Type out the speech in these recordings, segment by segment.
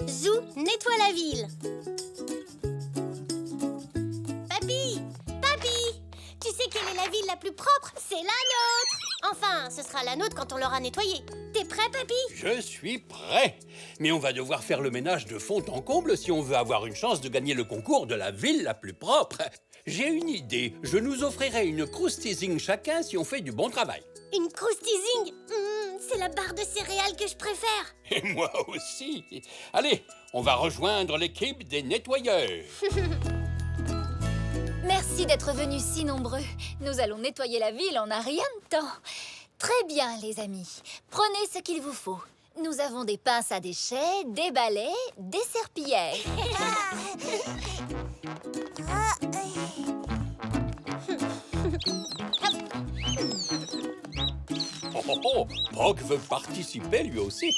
Zou nettoie la ville. Papy! Papy! Tu sais quelle est la ville la plus propre? C'est la nôtre! Enfin, ce sera la nôtre quand on l'aura nettoyée. T'es prêt, Papy? Je suis prêt. Mais on va devoir faire le ménage de fond en comble si on veut avoir une chance de gagner le concours de la ville la plus propre. J'ai une idée. Je nous offrirai une croustising chacun si on fait du bon travail. Une croustising? C'est la barre de céréales que je préfère. Et moi aussi. Allez, on va rejoindre l'équipe des nettoyeurs. Merci d'être venus si nombreux. Nous allons nettoyer la ville en un rien de temps. Très bien, les amis. Prenez ce qu'il vous faut. Nous avons des pinces à déchets, des balais, des serpillères. Oh, Brock veut participer lui aussi.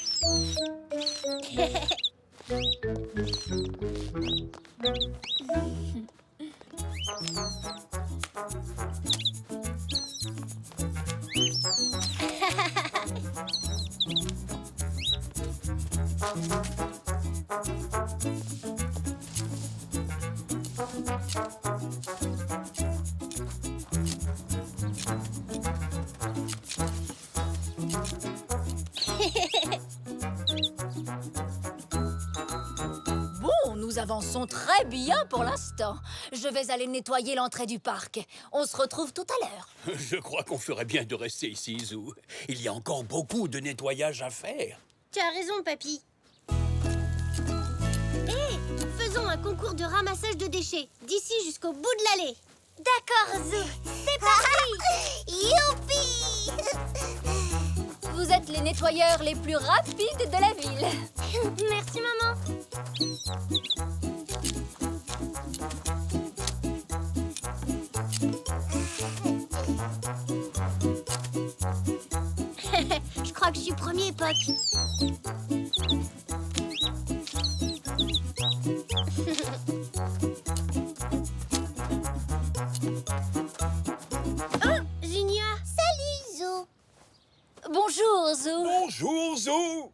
Bon, nous avançons très bien pour l'instant. Je vais aller nettoyer l'entrée du parc. On se retrouve tout à l'heure. Je crois qu'on ferait bien de rester ici, Zou. Il y a encore beaucoup de nettoyage à faire. Tu as raison, Papy. Hé, faisons un concours de ramassage de déchets, d'ici jusqu'au bout de l'allée. D'accord, Zou. C'est parti. Youpi! Vous êtes les nettoyeurs les plus rapides de la ville. Merci, maman. Je crois que je suis premier, Puck. Oh, Zinia. Salut, Zou. Bonjour, Zou. Bonjour, Zou.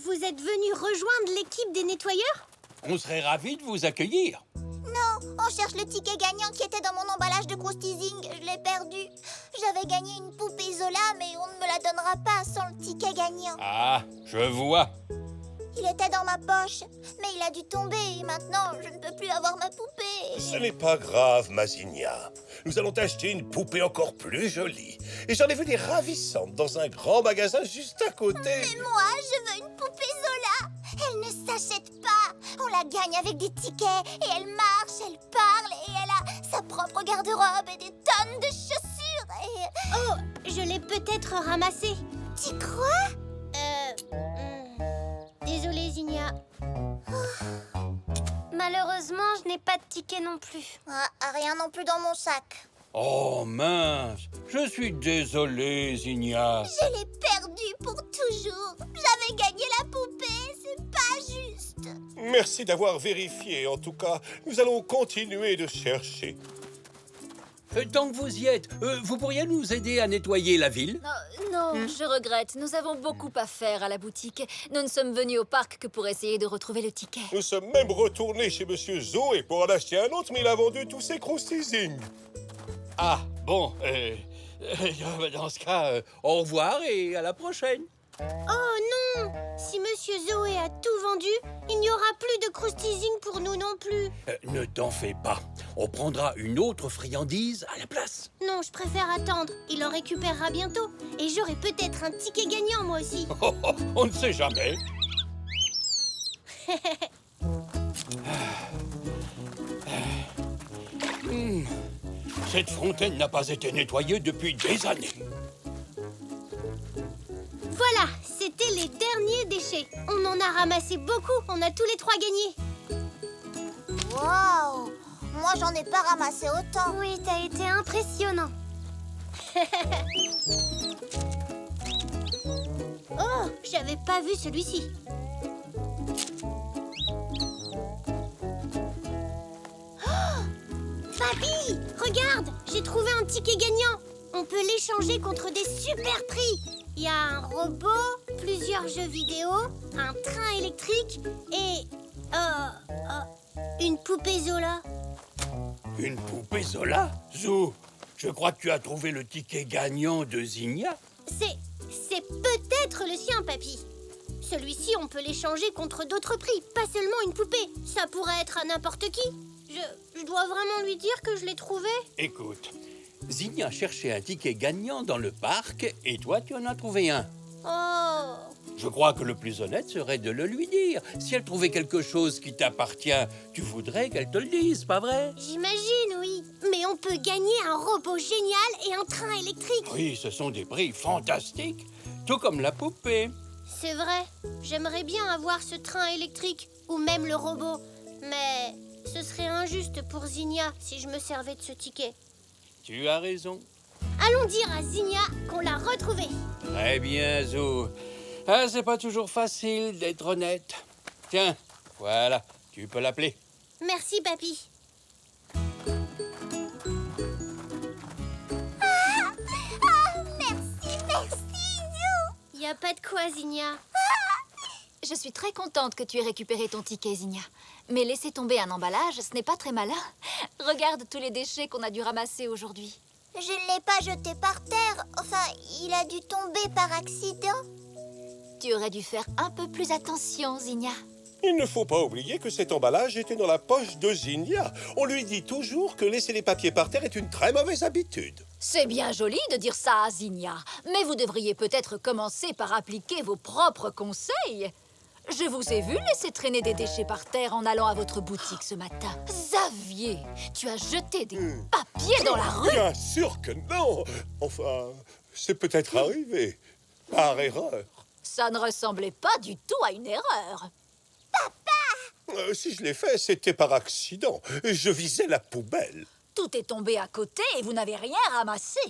Vous êtes venu rejoindre l'équipe des nettoyeurs? On serait ravis de vous accueillir. Non, on cherche le ticket gagnant qui était dans mon emballage de croustising. Je l'ai perdu. J'avais gagné une poupée Zola, mais on ne me la donnera pas sans le ticket gagnant. Ah, je vois. Il était dans ma poche, mais il a dû tomber et maintenant je ne peux plus avoir ma poupée. Ce n'est pas grave, Mazinia. Nous allons t'acheter une poupée encore plus jolie. Et j'en ai vu des ravissantes dans un grand magasin juste à côté. Mais moi, je veux une poupée Zola. Elle ne s'achète pas. On la gagne avec des tickets et elle marche, elle parle et elle a sa propre garde-robe et des tonnes de chaussures. Et... Oh, je l'ai peut-être ramassé. Tu crois? Désolée, Zinia. Malheureusement, je n'ai pas de ticket non plus. Ah, rien non plus dans mon sac. Oh mince, je suis désolé, Zinia. Je l'ai perdue pour toujours. J'avais gagné la poupée, c'est pas juste. Merci d'avoir vérifié. En tout cas, nous allons continuer de chercher. Tant que vous y êtes, vous pourriez nous aider à nettoyer la ville? Non, je regrette. Nous avons beaucoup à faire à la boutique. Nous ne sommes venus au parc que pour essayer de retrouver le ticket. Nous sommes même retournés chez Monsieur Zo et pour en acheter un autre, mais il a vendu tous ses croustising. Ah, bon, dans ce cas, au revoir et à la prochaine. Oh non! Si Monsieur Zoé a tout vendu, il n'y aura plus de croustising pour nous non plus. Ne t'en fais pas. On prendra une autre friandise à la place. Non, je préfère attendre. Il en récupérera bientôt. Et j'aurai peut-être un ticket gagnant, moi aussi. Oh, oh, on ne sait jamais. Cette fontaine n'a pas été nettoyée depuis des années. Voilà, c'était les derniers déchets. On en a ramassé beaucoup. On a tous les 3 gagnés. Waouh! Moi, j'en ai pas ramassé autant. Oui, t'as été impressionnant. Oh, j'avais pas vu celui-ci. Oh, Papy, regarde, j'ai trouvé un ticket gagnant. On peut l'échanger contre des super prix. Il y a un robot, plusieurs jeux vidéo, un train électrique électrique et... une poupée Zola. Une poupée Zola? Zou, je crois que tu as trouvé le ticket gagnant de Zinnia. C'est peut-être le sien, papy. Celui-ci, on peut l'échanger contre d'autres prix, pas seulement une poupée. Ça pourrait être à n'importe qui. Je dois vraiment lui dire que je l'ai trouvé? Écoute, Zinnia cherchait un ticket gagnant dans le parc et toi, tu en as trouvé un. Oh. Je crois que le plus honnête serait de le lui dire. Si elle trouvait quelque chose qui t'appartient, tu voudrais qu'elle te le dise, pas vrai? J'imagine, oui. Mais on peut gagner un robot génial et un train électrique. Oui, ce sont des prix fantastiques, tout comme la poupée. C'est vrai. J'aimerais bien avoir ce train électrique ou même le robot. Mais ce serait injuste pour Zinnia si je me servais de ce ticket. Tu as raison. Allons dire à Zinnia qu'on l'a retrouvé. Très bien, Zou. Ah, c'est pas toujours facile d'être honnête. Tiens, voilà, tu peux l'appeler. Merci, papy. Merci, Zou. Y a pas de quoi, Zinnia. Je suis très contente que tu aies récupéré ton ticket, Zinnia. Mais laisser tomber un emballage, ce n'est pas très malin. Regarde tous les déchets qu'on a dû ramasser aujourd'hui. Je ne l'ai pas jeté par terre. Enfin, il a dû tomber par accident. Tu aurais dû faire un peu plus attention, Zinnia. Il ne faut pas oublier que cet emballage était dans la poche de Zinnia. On lui dit toujours que laisser les papiers par terre est une très mauvaise habitude. C'est bien joli de dire ça à Zinnia, mais vous devriez peut-être commencer par appliquer vos propres conseils. Je vous ai vu laisser traîner des déchets par terre en allant à votre boutique ce matin. Xavier, tu as jeté des papiers dans la rue. Bien sûr que non. Enfin, c'est peut-être arrivé. Par erreur. Ça ne ressemblait pas du tout à une erreur. Si je l'ai fait, c'était par accident. Je visais la poubelle. Tout est tombé à côté et vous n'avez rien ramassé.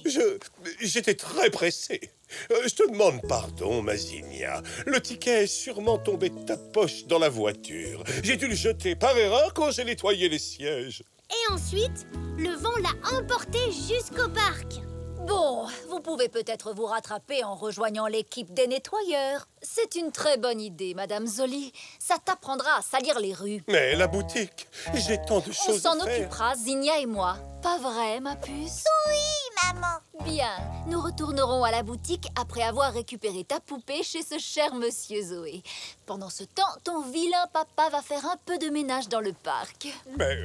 J'étais très pressé. Je te demande pardon, ma Zinnia. Le ticket est sûrement tombé de ta poche dans la voiture. J'ai dû le jeter par erreur quand j'ai nettoyé les sièges. Et ensuite, le vent l'a emporté jusqu'au parc. Bon, vous pouvez peut-être vous rattraper en rejoignant l'équipe des nettoyeurs. C'est une très bonne idée, Madame Zoli. Ça t'apprendra à salir les rues. Mais la boutique, j'ai tant de On choses s'en à faire. occupera, Zinnia et moi. Pas vrai, ma puce? Oui, maman. Bien, nous retournerons à la boutique après avoir récupéré ta poupée chez ce cher monsieur Zoé. Pendant ce temps, ton vilain papa va faire un peu de ménage dans le parc. Mais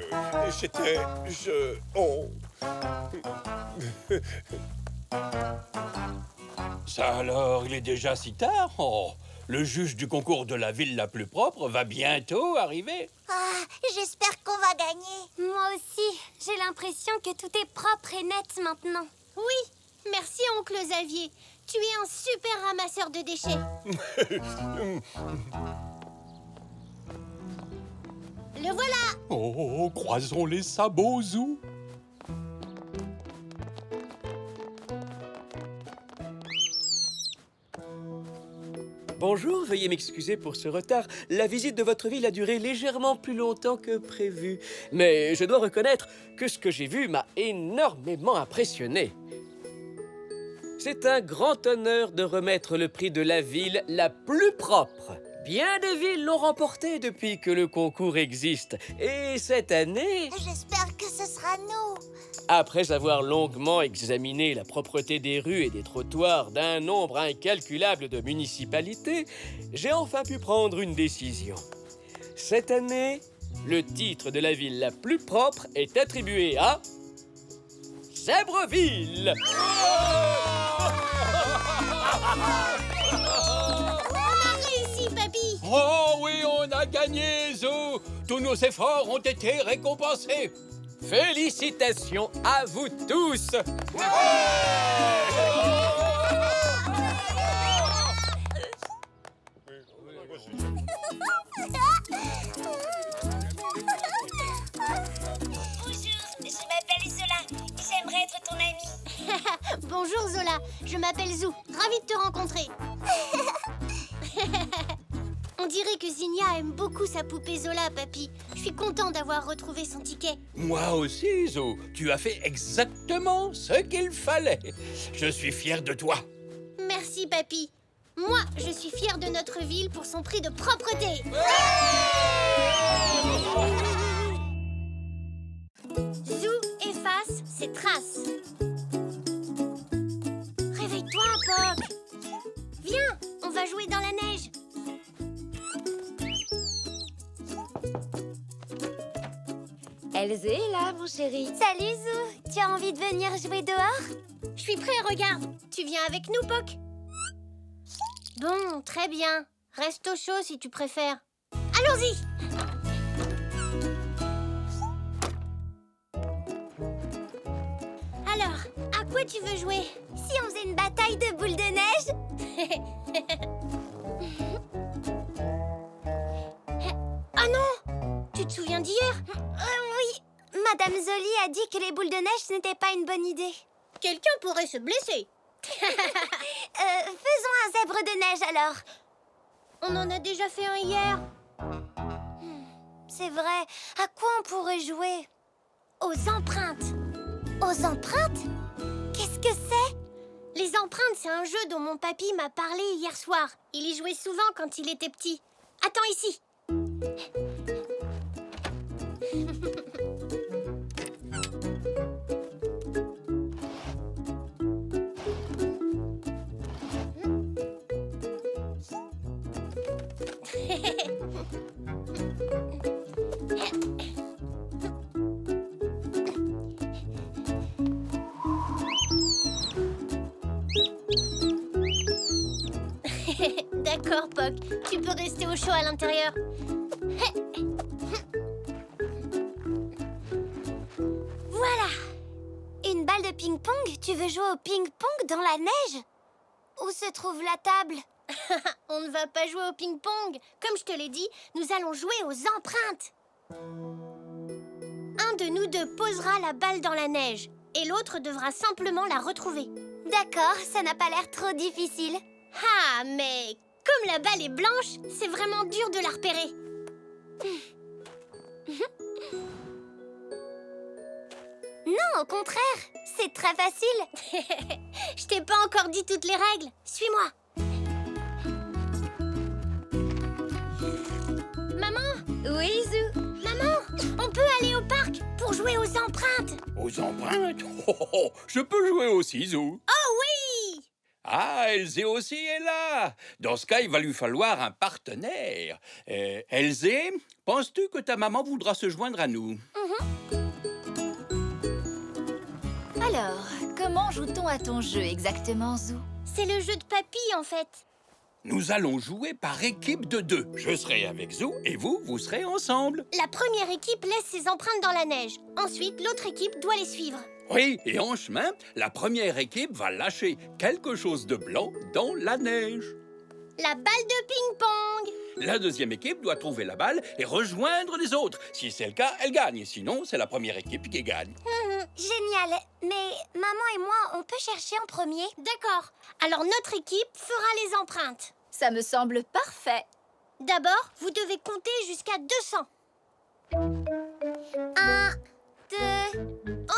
Ça alors, il est déjà si tard? Oh, le juge du concours de la ville la plus propre va bientôt arriver. Ah, j'espère qu'on va gagner. Moi aussi, j'ai l'impression que tout est propre et net maintenant. Oui, merci, oncle Xavier. Tu es un super ramasseur de déchets. Le voilà. Oh, croisons les sabots, Zou. Bonjour, veuillez m'excuser pour ce retard. La visite de votre ville a duré légèrement plus longtemps que prévu. Mais je dois reconnaître que ce que j'ai vu m'a énormément impressionné. C'est un grand honneur de remettre le prix de la ville la plus propre. Bien des villes l'ont remporté depuis que le concours existe. Et cette année, J'espère que ce sera nous. après avoir longuement examiné la propreté des rues et des trottoirs d'un nombre incalculable de municipalités, j'ai enfin pu prendre une décision. Cette année, le titre de la ville la plus propre est attribué à... Zèbreville! On a réussi, papy. Oh oui, on a gagné, Zou. Tous nos efforts ont été récompensés. Félicitations à vous tous! Bonjour, je m'appelle Zola. J'aimerais être ton amie. Bonjour Zola, je m'appelle Zou. Ravie de te rencontrer. On dirait que Zinnia aime beaucoup sa poupée Zola, papy. Je suis content d'avoir retrouvé son ticket. Moi aussi, Zou. Tu as fait exactement ce qu'il fallait. Je suis fier de toi. Merci, papy. Moi, je suis fière de notre ville pour son prix de propreté. Zou efface ses traces. Réveille-toi, Pop. Viens, on va jouer dans la neige. Elzé est là, mon chéri. Salut Zou, tu as envie de venir jouer dehors? Je suis prêt, regarde. Tu viens avec nous, Poc? Bon, très bien. Reste au chaud si tu préfères. Allons-y! Alors, à quoi tu veux jouer? Si on faisait une bataille de boules de neige? Ah non! Tu te souviens d'hier? Oui, Madame Zoli a dit que les boules de neige n'étaient pas une bonne idée. Quelqu'un pourrait se blesser. Faisons un zèbre de neige alors. On en a déjà fait un hier. C'est vrai, à quoi on pourrait jouer? Aux empreintes. Aux empreintes? Qu'est-ce que c'est? Les empreintes, c'est un jeu dont mon papy m'a parlé hier soir. Il y jouait souvent quand il était petit. Attends ici. D'accord, Poc. Tu peux rester au chaud à l'intérieur. Voilà. Une balle de ping-pong? Tu veux jouer au ping-pong dans la neige? Où se trouve la table? On ne va pas jouer au ping-pong. Comme je te l'ai dit, nous allons jouer aux empreintes. Un de nous deux posera la balle dans la neige et l'autre devra simplement la retrouver. D'accord, ça n'a pas l'air trop difficile. Ah, mais comme la balle est blanche, c'est vraiment dur de la repérer. Non, au contraire, c'est très facile. Je t'ai pas encore dit toutes les règles. Suis-moi. Maman, Oui, Zou. maman, on peut aller au parc pour jouer aux empreintes. Aux empreintes? Oh, je peux jouer aussi, Zou. Oh oui! Ah, Elzé aussi est là. Dans ce cas, il va lui falloir un partenaire. Elzé, penses-tu que ta maman voudra se joindre à nous? Alors, comment joue-t-on à ton jeu exactement, Zou? C'est le jeu de papy, en fait. Nous allons jouer par équipe de 2. Je serai avec Zou et vous serez ensemble. La première équipe laisse ses empreintes dans la neige. Ensuite, l'autre équipe doit les suivre. Oui, et en chemin, la première équipe va lâcher quelque chose de blanc dans la neige. La balle de ping-pong. La deuxième équipe doit trouver la balle et rejoindre les autres. Si c'est le cas, elle gagne. Sinon, c'est la première équipe qui gagne. Génial. Mais maman et moi, on peut chercher en premier? D'accord. Alors notre équipe fera les empreintes. Ça me semble parfait. D'abord, vous devez compter jusqu'à 200. 1, 2,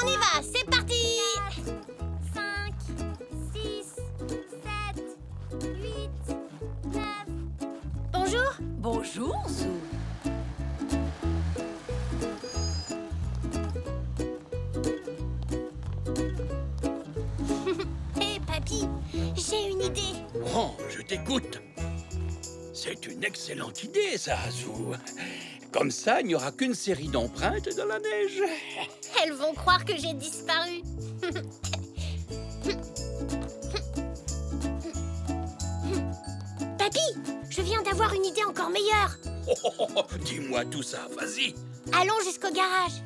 On y va, c'est parti! 5, 6, 7, 8, 9. Bonjour. Bonjour, Zou. Hé, papy, j'ai une idée. Oh, je t'écoute. C'est une excellente idée, ça, Zou. Comme ça, il n'y aura qu'une série d'empreintes dans la neige. Elles vont croire que j'ai disparu. Papy, je viens d'avoir une idée encore meilleure. Oh, dis-moi tout ça, vas-y. Allons jusqu'au garage.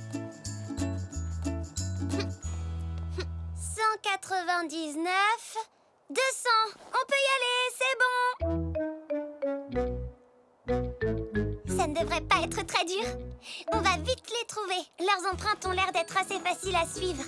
199, 200. On peut y aller, c'est bon. Ça ne devrait pas être très dur. On va vite les trouver. Leurs empreintes ont l'air d'être assez faciles à suivre.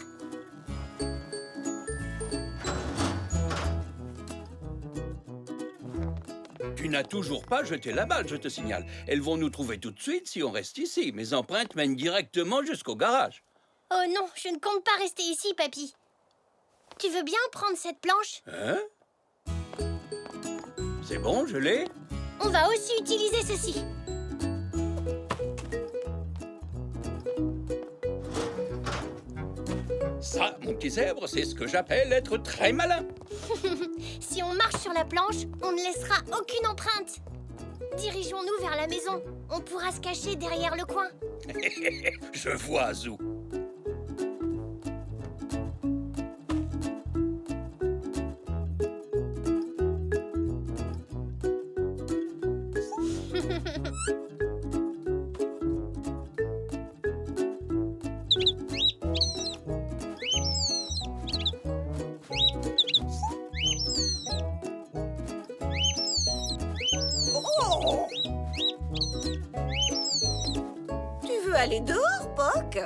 Tu n'as toujours pas jeté la balle, je te signale. Elles vont nous trouver tout de suite si on reste ici. Mes empreintes mènent directement jusqu'au garage. Oh non, je ne compte pas rester ici, papy. Tu veux bien prendre cette planche? Hein? C'est bon, je l'ai. On va aussi utiliser ceci. Ça, mon petit zèbre, c'est ce que j'appelle être très malin. Si on marche sur la planche, on ne laissera aucune empreinte. Dirigeons-nous vers la maison. On pourra se cacher derrière le coin. Je vois, Zou. Tu veux aller dehors, Poc?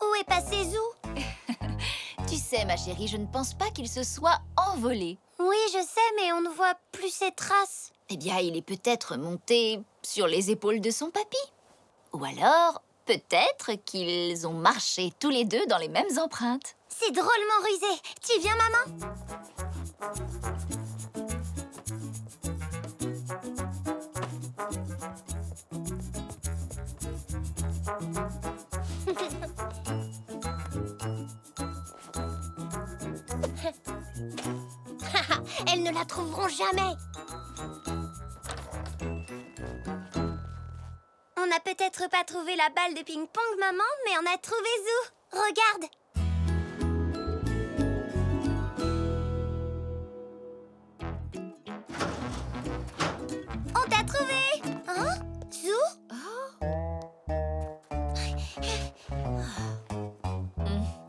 Où est passé Zou? Tu sais, ma chérie, je ne pense pas qu'il se soit envolé. Oui, je sais, mais on ne voit plus ses traces. Eh bien, il est peut-être monté sur les épaules de son papy. Ou alors, peut-être qu'ils ont marché tous les deux dans les mêmes empreintes. C'est drôlement rusé. Tu viens, maman? Elles ne la trouveront jamais. On n'a peut-être pas trouvé la balle de ping-pong, maman, mais on a trouvé Zou. Regarde. On t'a trouvé. Hein? Zou?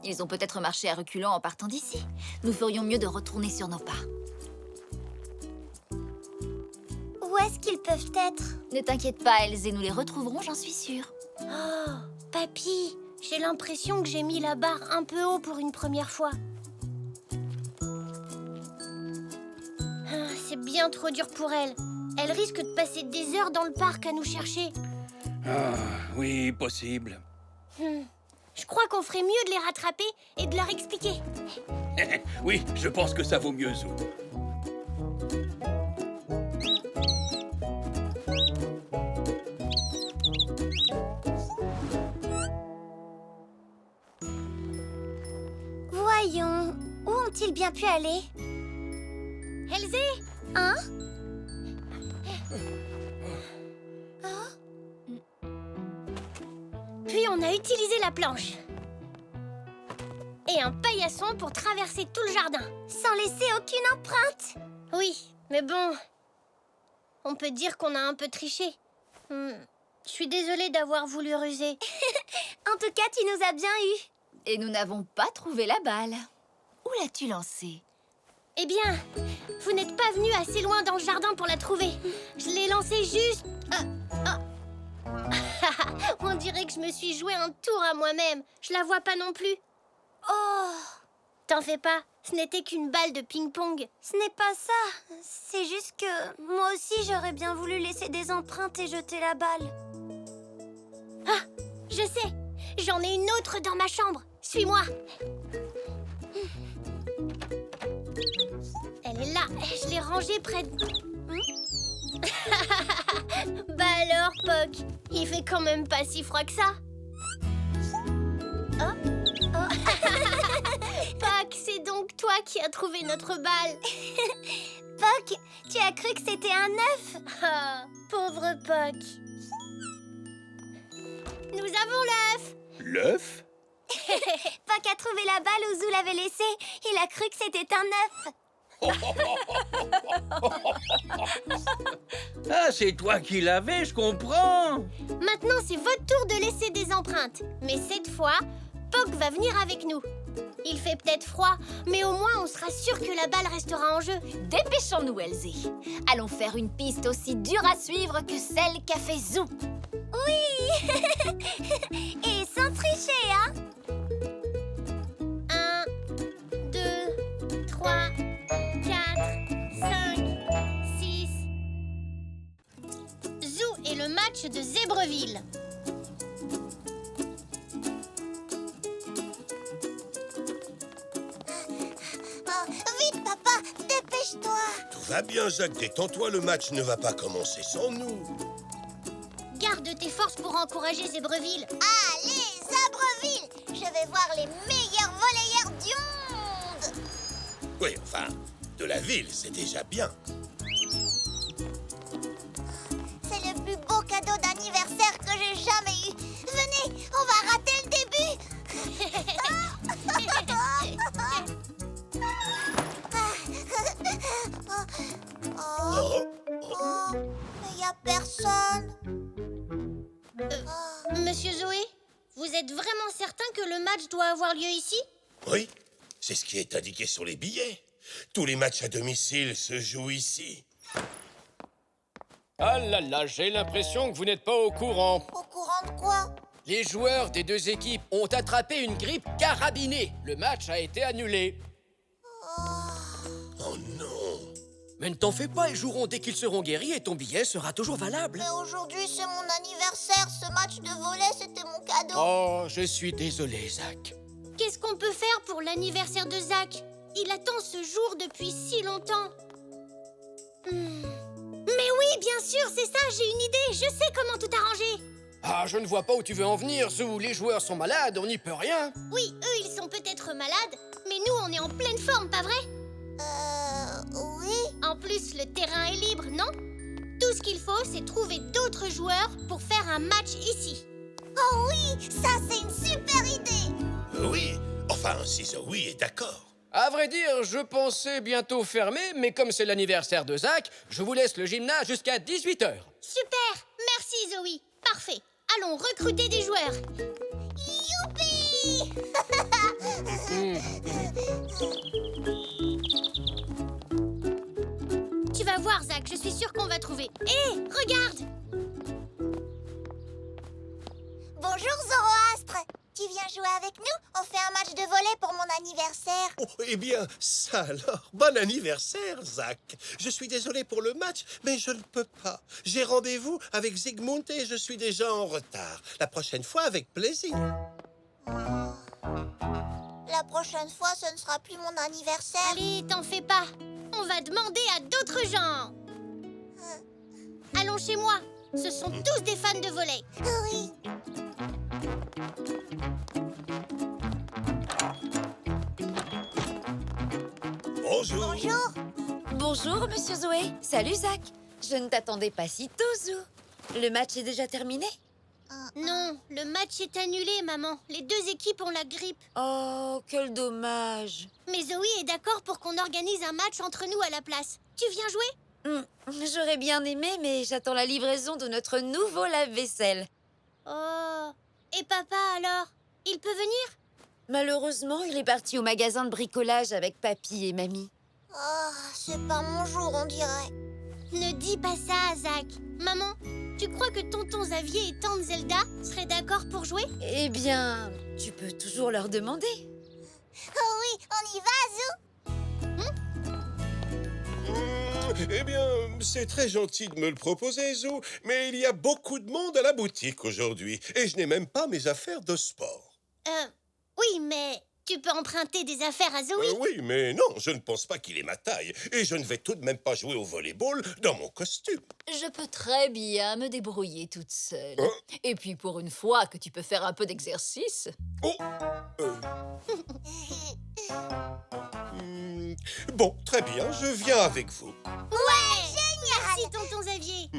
Ils ont peut-être marché à reculons en partant d'ici. Nous ferions mieux de retourner sur nos pas. Où est-ce qu'ils peuvent être? Ne t'inquiète pas, Elzé, nous les retrouverons, j'en suis sûre. Oh, papy, j'ai l'impression que j'ai mis la barre un peu haut pour une première fois. Ah, c'est bien trop dur pour elle. Elle risque de passer des heures dans le parc à nous chercher. Ah, oui, possible. Je crois qu'on ferait mieux de les rattraper et de leur expliquer. Oui, je pense que ça vaut mieux, Zou. Voyons, où ont-ils bien pu aller? Elzé, Hein? puis on a utilisé la planche. Et un paillasson pour traverser tout le jardin. Sans laisser aucune empreinte? Oui, mais bon, on peut dire qu'on a un peu triché. Je suis désolée d'avoir voulu ruser. En tout cas, tu nous as bien eu. Et nous n'avons pas trouvé la balle. Où l'as-tu lancée? Eh bien, vous n'êtes pas venu assez loin dans le jardin pour la trouver. Je l'ai lancée juste... On dirait que je me suis joué un tour à moi-même. Je la vois pas non plus. Oh, T'en fais pas, ce n'était qu'une balle de ping-pong. ce n'est pas ça. C'est juste que moi aussi, j'aurais bien voulu laisser des empreintes et jeter la balle. Je sais, j'en ai une autre dans ma chambre. Suis-moi. Elle est là, je l'ai rangée près de... Bah alors, Poc, il fait quand même pas si froid que ça. Poc, c'est donc toi qui as trouvé notre balle. Poc, tu as cru que c'était un œuf? Ah, pauvre Poc. Nous avons l'œuf. L'œuf? Poc a trouvé la balle où Zou l'avait laissée. Il a cru que c'était un œuf. Ah, c'est toi qui l'avais, je comprends. Maintenant, c'est votre tour de laisser des empreintes. Mais cette fois, Poc va venir avec nous. Il fait peut-être froid, mais au moins on sera sûr que la balle restera en jeu. Dépêchons-nous, Elzé. Allons faire une piste aussi dure à suivre que celle qu'a fait Zou. Oui. Et sans tricher, hein? 1, 2, 3, 4, 5, 6. Zou et le match de Zébreville. Oh, vite, papa, dépêche-toi. Tout va bien, Zach, détends-toi, le match ne va pas commencer sans nous. Garde tes forces pour encourager Zébreville. Allez, Zébreville, je vais voir les meilleurs volleyeurs du monde. Oui, enfin, de la ville, c'est déjà bien. C'est le plus beau cadeau d'anniversaire que j'ai jamais eu. Venez, on va rater le début. Oh, Mais il n'y a personne. Monsieur Zoé, vous êtes vraiment certain que le match doit avoir lieu ici? oui, c'est ce qui est indiqué sur les billets. Tous les matchs à domicile se jouent ici. Ah là là, j'ai l'impression que vous n'êtes pas au courant. Au courant de quoi? Les joueurs des deux équipes ont attrapé une grippe carabinée. Le match a été annulé. Oh non. Mais ne t'en fais pas, ils joueront dès qu'ils seront guéris et ton billet sera toujours valable. Mais aujourd'hui, c'est mon anniversaire. Ce match de volley, c'était mon cadeau. Oh, je suis désolé, Zach. Qu'est-ce qu'on peut faire pour l'anniversaire de Zach? Il attend ce jour depuis si longtemps. Mais oui, bien sûr, c'est ça, j'ai une idée. Je sais comment tout arranger. Ah, je ne vois pas où tu veux en venir. Sous les joueurs sont malades, on n'y peut rien. Oui, eux, ils sont peut-être malades, mais nous, on est en pleine forme, pas vrai? Oui. En plus, le terrain est libre, non? Tout ce qu'il faut, c'est trouver d'autres joueurs pour faire un match ici. Oh oui, ça, c'est une super idée. Oui, enfin, si Zoé est d'accord. À vrai dire, je pensais bientôt fermer, mais comme c'est l'anniversaire de Zach, je vous laisse le gymnase jusqu'à 18h. Super, merci Zoé. Parfait. Allons recruter des joueurs. Youpi. Tu vas voir, Zach, je suis sûre qu'on va trouver. Hé, regarde! Bonjour, Zoroastre. Tu viens jouer avec nous? On fait un match de volley pour mon anniversaire. Oh, eh bien, ça alors. Bon anniversaire, Zach. Je suis désolé pour le match, mais je ne peux pas. J'ai rendez-vous avec Zygmunt et je suis déjà en retard. La prochaine fois, avec plaisir. La prochaine fois, ce ne sera plus mon anniversaire. Allez, t'en fais pas. On va demander à d'autres gens. Allons chez moi. Ce sont tous des fans de volley. Oui. Bonjour. Bonjour. Bonjour, Monsieur Zoé. Salut, Zach. Je ne t'attendais pas si tôt, Zou. Le match est déjà terminé? Non, le match est annulé, maman. Les deux équipes ont la grippe. Oh, quel dommage. Mais Zoé est d'accord pour qu'on organise un match entre nous à la place. Tu viens jouer? J'aurais bien aimé, mais j'attends la livraison de notre nouveau lave-vaisselle. Oh. Et papa alors? Il peut venir? Malheureusement, il est parti au magasin de bricolage avec papy et mamie. Oh, c'est pas mon jour, on dirait. Ne dis pas ça, Zach. Maman, tu crois que tonton Xavier et tante Zelda seraient d'accord pour jouer? Eh bien, tu peux toujours leur demander. Oh oui, on y va, Zou. Eh bien, c'est très gentil de me le proposer, Zou, mais il y a beaucoup de monde à la boutique aujourd'hui et je n'ai même pas mes affaires de sport. Oui, mais tu peux emprunter des affaires à Zoé. Oui, mais non, je ne pense pas qu'il ait ma taille et je ne vais tout de même pas jouer au volleyball dans mon costume. Je peux très bien me débrouiller toute seule. Hein? Et puis pour une fois que tu peux faire un peu d'exercice. Oh Bon, très bien, je viens avec vous. Merci, tonton Xavier.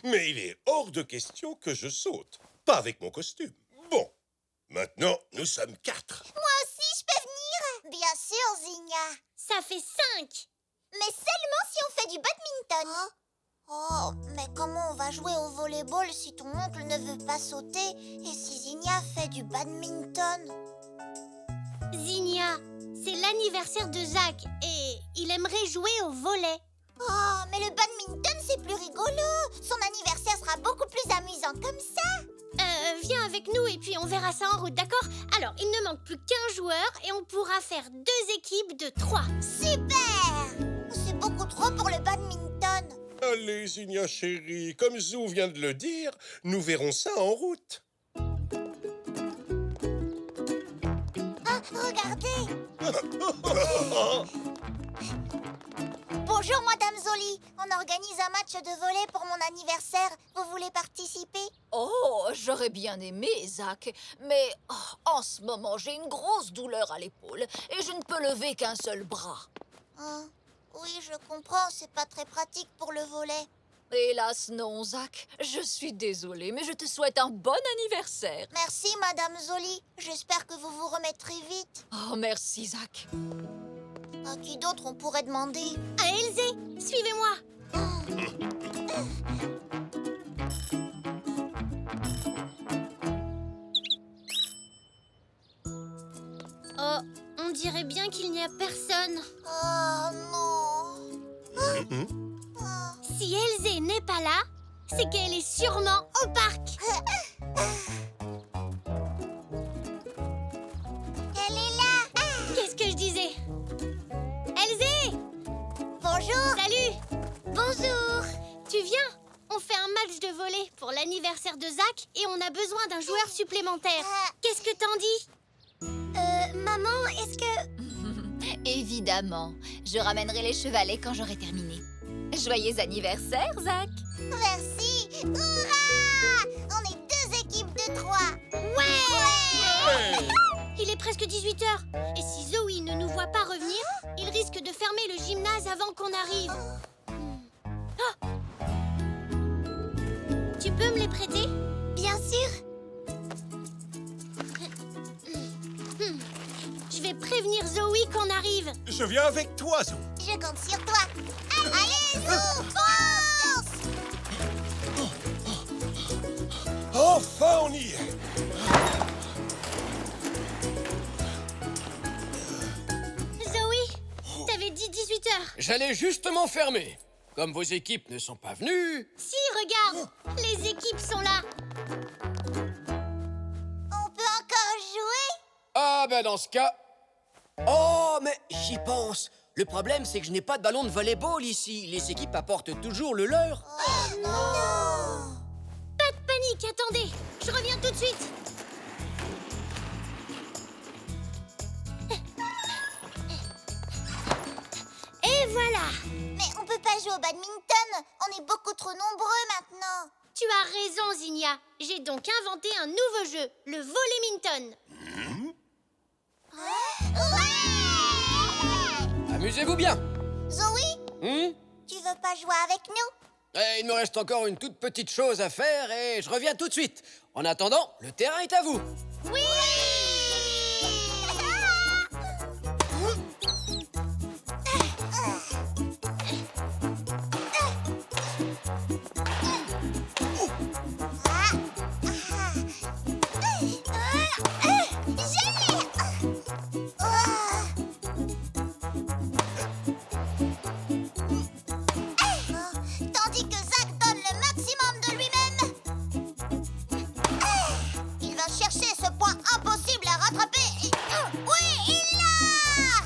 Mais il est hors de question que je saute. Pas avec mon costume. Bon, maintenant, nous sommes 4. Moi aussi, je peux venir? Bien sûr, Zinnia. Ça fait 5. Mais seulement si on fait du badminton. Oh, mais comment on va jouer au volleyball si ton oncle ne veut pas sauter et si Zinnia fait du badminton? Zinnia, c'est l'anniversaire de Zach et il aimerait jouer au volley. Oh, mais le badminton, c'est plus rigolo. Son anniversaire sera sera beaucoup plus amusant comme ça. Viens avec nous et puis on verra ça en route, d'accord? Alors, il ne manque plus qu'un joueur et on pourra faire 2 équipes de 3. Super! C'est beaucoup trop pour le badminton. Allez, Zinnia chérie, comme Zou vient de le dire, nous verrons ça en route. Ah, regardez! Bonjour, Madame Zoli. On organise un match de volley pour mon anniversaire. Vous voulez participer? Oh, j'aurais bien aimé, Zach. Mais en ce moment, j'ai une grosse douleur à l'épaule et je ne peux lever qu'un seul bras. Ah, oui, je comprends. C'est pas très pratique pour le volley. Hélas, non, Zach. Je suis désolée, mais je te souhaite un bon anniversaire. Merci, Madame Zoli. J'espère que vous vous remettrez vite. Oh, merci, Zach. À qui d'autre on pourrait demander? À Elzé, suivez-moi. Oh, on dirait bien qu'il n'y a personne. Oh non. Si Elzé n'est pas là, c'est qu'elle est sûrement au parc. Elle est là. Qu'est-ce que je disais? Elzé! Bonjour. Salut! Bonjour. Tu viens? On fait un match de volley pour l'anniversaire de Zach et on a besoin d'un joueur supplémentaire. Qu'est-ce que t'en dis? Maman, est-ce que... Évidemment. Je ramènerai les chevalets quand j'aurai terminé. Joyeux anniversaire, Zach. Merci. Hurrah! On est 2 équipes de 3. Ouais! Il est presque 18h. Et si Zoé ne nous voit pas revenir, il risque de fermer le gymnase avant qu'on arrive. Ah! Tu peux me les prêter? Bien sûr. Je vais prévenir Zoé qu'on arrive. Je viens avec toi, Zou. Je compte sur toi. Allez, Zou, fonce! Enfin, on y est. Zoé, t'avais dit 18h. J'allais justement fermer. Comme vos équipes ne sont pas venues... Si, regarde, les équipes sont là. On peut encore jouer? Ah ben dans ce cas... Oh, mais j'y pense. Le problème, c'est que je n'ai pas de ballon de volleyball ici. Les équipes apportent toujours le leur. Oh non! Pas de panique, attendez, je reviens tout de suite. Et voilà. Mais on peut pas jouer au badminton. On est beaucoup trop nombreux maintenant. Tu as raison, Zinnia. J'ai donc inventé un nouveau jeu, le volleyminton. Ouais! Amusez-vous bien. Zoé, tu veux pas jouer avec nous? Il me reste encore une toute petite chose à faire et je reviens tout de suite. En attendant, le terrain est à vous. Oui! Tandis que Zach donne le maximum de lui-même. Il va chercher ce point impossible à rattraper. Oui, il l'a!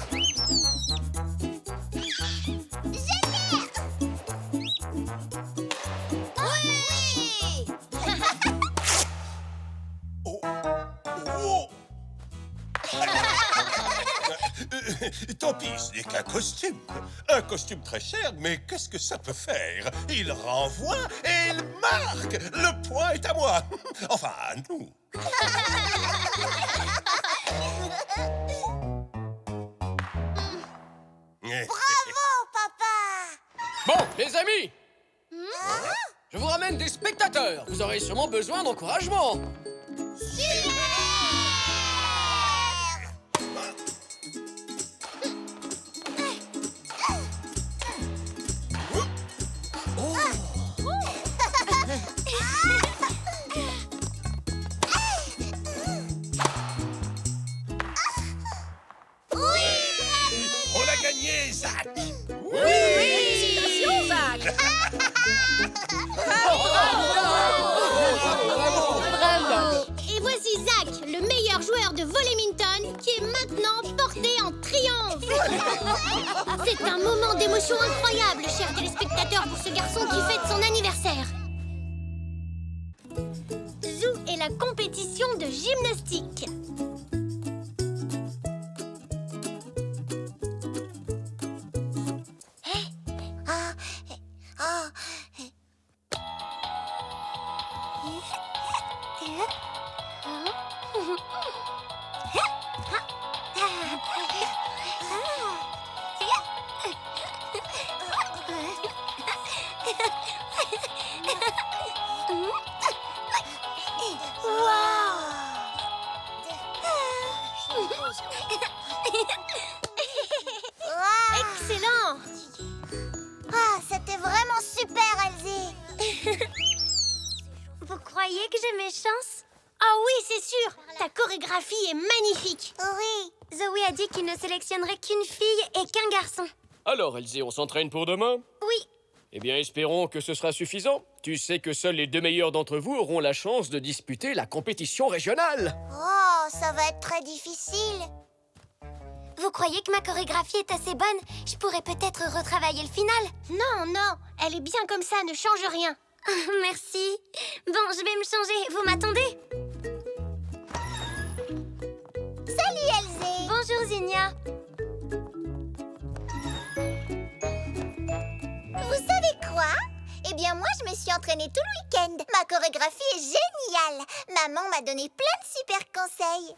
Génial! Oui! Oh. Oh. Tant pis, ce n'est qu'un costume. Un costume très cher, mais qu'est-ce que ça peut faire? Il renvoie et il marque. Le point est à moi. Enfin, à nous. Bravo, papa! Bon, les amis, je vous ramène des spectateurs. Vous aurez sûrement besoin d'encouragement. On l'a gagné, Zach. Félicitations, Zach. Bravo. C'est un moment d'émotion incroyable, chers téléspectateurs, pour ce garçon qui fête son anniversaire. Zoo et la compétition de gymnastique. Excellent! Ah, c'était vraiment super, Elsie. Vous croyez que j'ai mes chances? Ah oui, c'est sûr! Ta chorégraphie est magnifique! Oui. Zoé a dit qu'il ne sélectionnerait qu'une fille et qu'un garçon. Alors, Elsie, on s'entraîne pour demain? Oui. Eh bien, espérons que ce sera suffisant. Tu sais que seuls les 2 meilleurs d'entre vous auront la chance de disputer la compétition régionale. Oh, ça va être très difficile. Vous croyez que ma chorégraphie est assez bonne? Je pourrais peut-être retravailler le final. Non, non, elle est bien comme ça, ne change rien. Merci. Bon, je vais me changer. Vous m'attendez? Salut, Elsie. Bonjour, Zinnia. Vous savez quoi? Eh bien, moi, je me suis entraînée tout le week-end. Ma chorégraphie est géniale. Maman m'a donné plein de super conseils.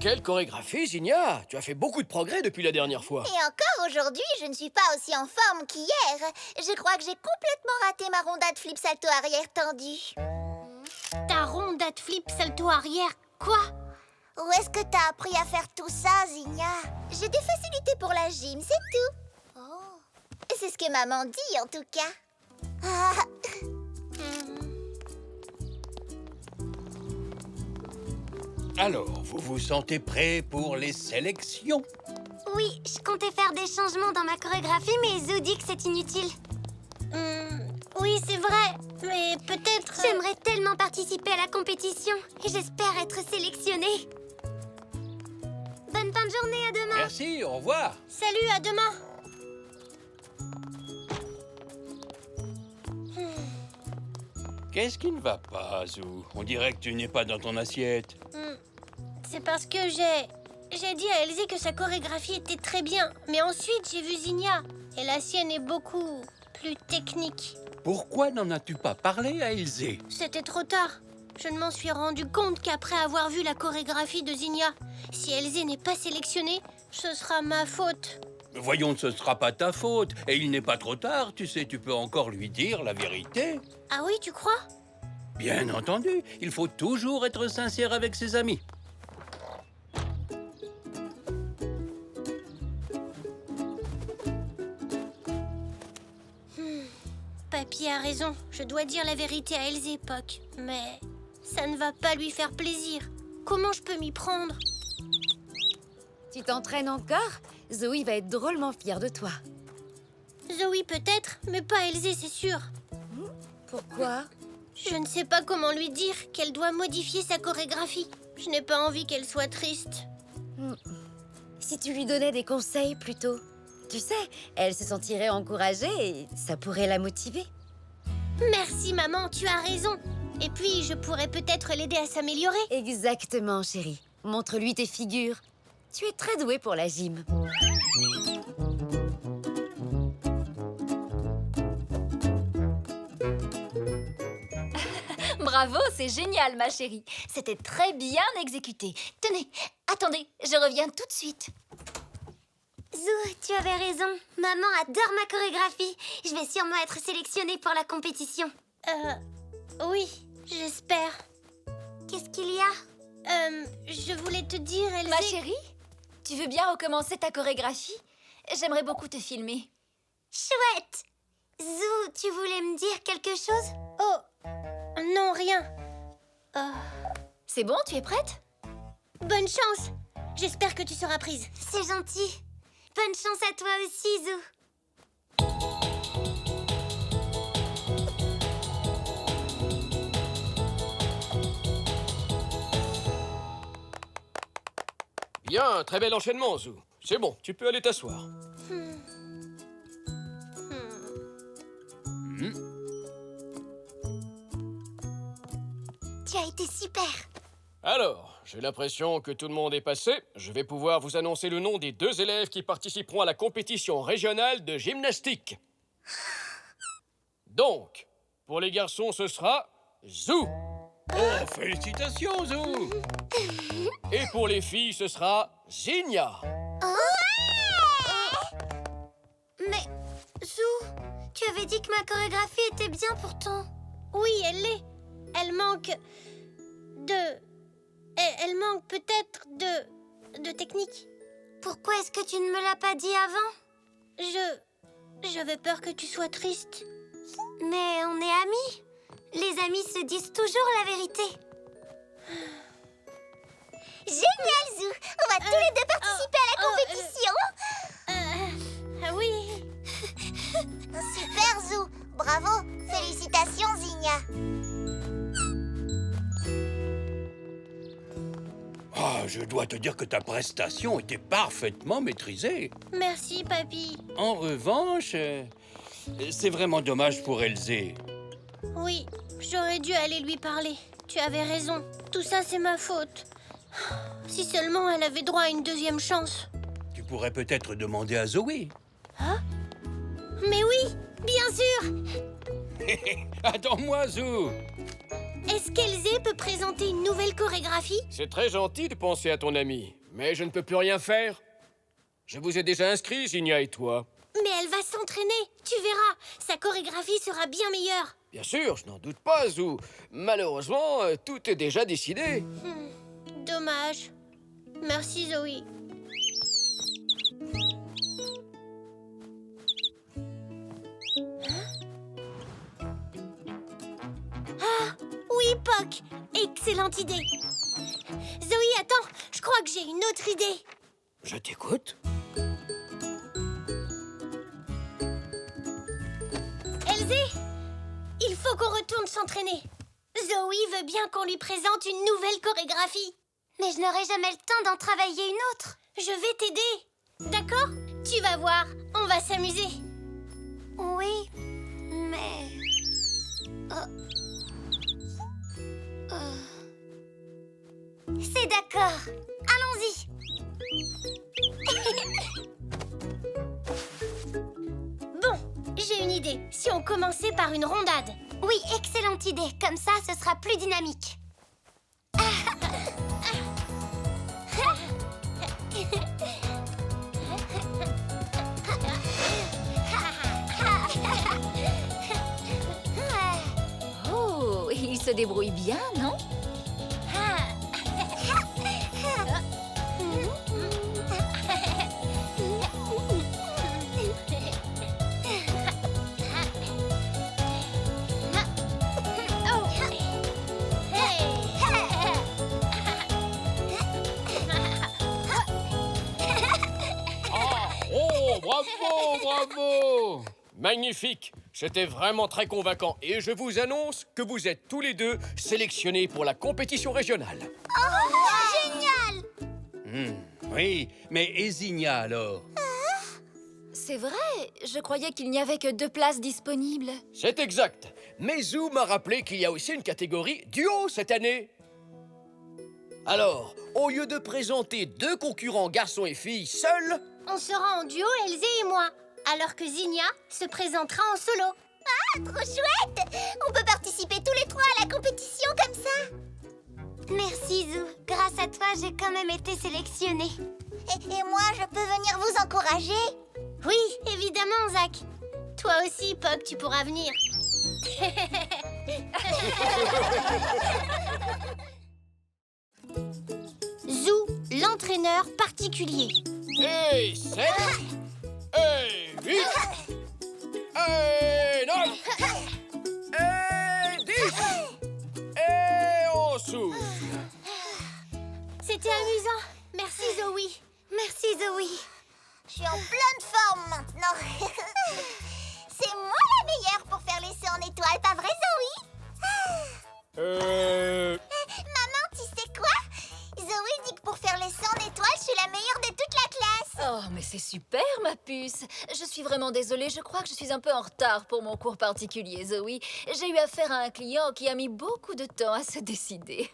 Quelle chorégraphie, Zinnia! Tu as fait beaucoup de progrès depuis la dernière fois. Et encore aujourd'hui, je ne suis pas aussi en forme qu'hier. Je crois que j'ai complètement raté ma rondade flip salto arrière tendue. Ta rondade flip salto arrière, quoi? Où est-ce que t'as appris à faire tout ça, Zinnia? J'ai des facilités pour la gym, c'est tout. Oh. C'est ce que maman dit, en tout cas. Ah. Alors, vous vous sentez prêt pour les sélections? Oui, je comptais faire des changements dans ma chorégraphie, mais Zou dit que c'est inutile. Oui, c'est vrai, mais peut-être... J'aimerais tellement participer à la compétition et j'espère être sélectionnée. Bonne fin de journée, à demain. Merci, au revoir. Salut, à demain. Qu'est-ce qui ne va pas, Zou? On dirait que tu n'es pas dans ton assiette. C'est parce que j'ai dit à Elsie que sa chorégraphie était très bien. Mais ensuite, j'ai vu Zinnia. Et la sienne est beaucoup plus technique. Pourquoi n'en as-tu pas parlé à Ilse? C'était trop tard. Je ne m'en suis rendu compte qu'après avoir vu la chorégraphie de Zinnia. Si Elsie n'est pas sélectionnée, ce sera ma faute. Voyons, ce ne sera pas ta faute. Et il n'est pas trop tard, tu sais, tu peux encore lui dire la vérité. Ah oui, tu crois? Bien entendu, il faut toujours être sincère avec ses amis. Papy a raison. Je dois dire la vérité à Elsie, Puck. Mais ça ne va pas lui faire plaisir. Comment je peux m'y prendre? Tu t'entraînes encore? Zoé va être drôlement fière de toi. Zoé peut-être, mais pas Elsie, c'est sûr. Pourquoi? Je ne sais pas comment lui dire qu'elle doit modifier sa chorégraphie. Je n'ai pas envie qu'elle soit triste. Si tu lui donnais des conseils plutôt. Tu sais, elle se sentirait encouragée et ça pourrait la motiver. Merci maman, tu as raison. Et puis je pourrais peut-être l'aider à s'améliorer. Exactement, chérie. Montre-lui tes figures. Tu es très douée pour la gym. Bravo, c'est génial, ma chérie. C'était très bien exécuté. Tenez, attendez, je reviens tout de suite. Zou, tu avais raison. Maman adore ma chorégraphie. Je vais sûrement être sélectionnée pour la compétition. Oui, j'espère. Qu'est-ce qu'il y a? Je voulais te dire, Elsie... Ma chérie, tu veux bien recommencer ta chorégraphie? J'aimerais beaucoup te filmer. Chouette! Zou, tu voulais me dire quelque chose? Oh, non, rien. C'est bon, tu es prête? Bonne chance. J'espère que tu seras prise. C'est gentil. Bonne chance à toi aussi, Zou. Bien, très bel enchaînement, Zou. C'est bon, tu peux aller t'asseoir. Tu as été super. Alors, j'ai l'impression que tout le monde est passé. Je vais pouvoir vous annoncer le nom des 2 élèves qui participeront à la compétition régionale de gymnastique. Donc, pour les garçons, ce sera Zou. Oh, félicitations, Zou! Et pour les filles, ce sera Zinnia. Mais, Zou, tu avais dit que ma chorégraphie était bien pourtant. Oui, elle l'est. Elle manque de... Elle manque peut-être de technique. Pourquoi est-ce que tu ne me l'as pas dit avant? J'avais peur que tu sois triste. Mais on est amis. Les amis se disent toujours la vérité. Génial, Zou. On va tous les deux participer à la compétition. Oui. Super, Zou. Bravo. Félicitations, Zinnia. Ah, je dois te dire que ta prestation était parfaitement maîtrisée. Merci, papy. En revanche, c'est vraiment dommage pour Elzé. Oui, j'aurais dû aller lui parler. Tu avais raison. Tout ça, c'est ma faute. Si seulement elle avait droit à une deuxième chance. Tu pourrais peut-être demander à Zoé. Mais oui, bien sûr. Attends-moi, Zou. Est-ce qu'Elzé peut présenter une nouvelle chorégraphie? C'est très gentil de penser à ton ami, mais je ne peux plus rien faire. Je vous ai déjà inscrit, Zinnia et toi. Mais elle va s'entraîner. Tu verras, sa chorégraphie sera bien meilleure. Bien sûr, je n'en doute pas, Zou. Malheureusement, tout est déjà décidé. Dommage. Merci, Zoé. Oui, Poc. Excellente idée. Zoé, attends. Je crois que j'ai une autre idée. Je t'écoute. Elzé, il faut qu'on retourne s'entraîner. Zoé veut bien qu'on lui présente une nouvelle chorégraphie. Mais je n'aurai jamais le temps d'en travailler une autre. Je vais t'aider. D'accord? Tu vas voir, on va s'amuser. Oui, mais... C'est d'accord. Allons-y. Bon, j'ai une idée. Si on commençait par une rondade. Oui, excellente idée. Comme ça, ce sera plus dynamique. Oh, il se débrouille bien, non? Oh, bravo, bravo! Magnifique! C'était vraiment très convaincant. Et je vous annonce que vous êtes tous les deux sélectionnés pour la compétition régionale. Oui, mais Ezinia alors? C'est vrai, je croyais qu'il n'y avait que 2 places disponibles. C'est exact. Mais Zou m'a rappelé qu'il y a aussi une catégorie duo cette année. Alors, au lieu de présenter 2 concurrents garçons et filles seuls, On sera en duo, Elzé et moi. Alors que Zinnia se présentera en solo. Ah, trop chouette! On peut participer tous les 3 fois à la compétition comme ça. Merci, Zou. Grâce à toi, j'ai quand même été sélectionnée. Et moi, je peux venir vous encourager? Oui, évidemment, Zach. Toi aussi, Puck, tu pourras venir. Zou, l'entraîneur particulier. Et 7. Et 8. Et 9. Et 10. Et on souffle. C'était amusant. Merci, Zoe. Merci, Zoe. Je suis en pleine forme maintenant. C'est moi la meilleure pour faire l'essai en étoile, pas vrai, Zoe? Maman, tu sais quoi? Zoe dit que pour faire l'essai en étoile, je suis la meilleure de toute la classe. Oh, mais c'est super, ma puce. Je suis vraiment désolée, je crois que je suis un peu en retard pour mon cours particulier, Zoe. J'ai eu affaire à un client qui a mis beaucoup de temps à se décider.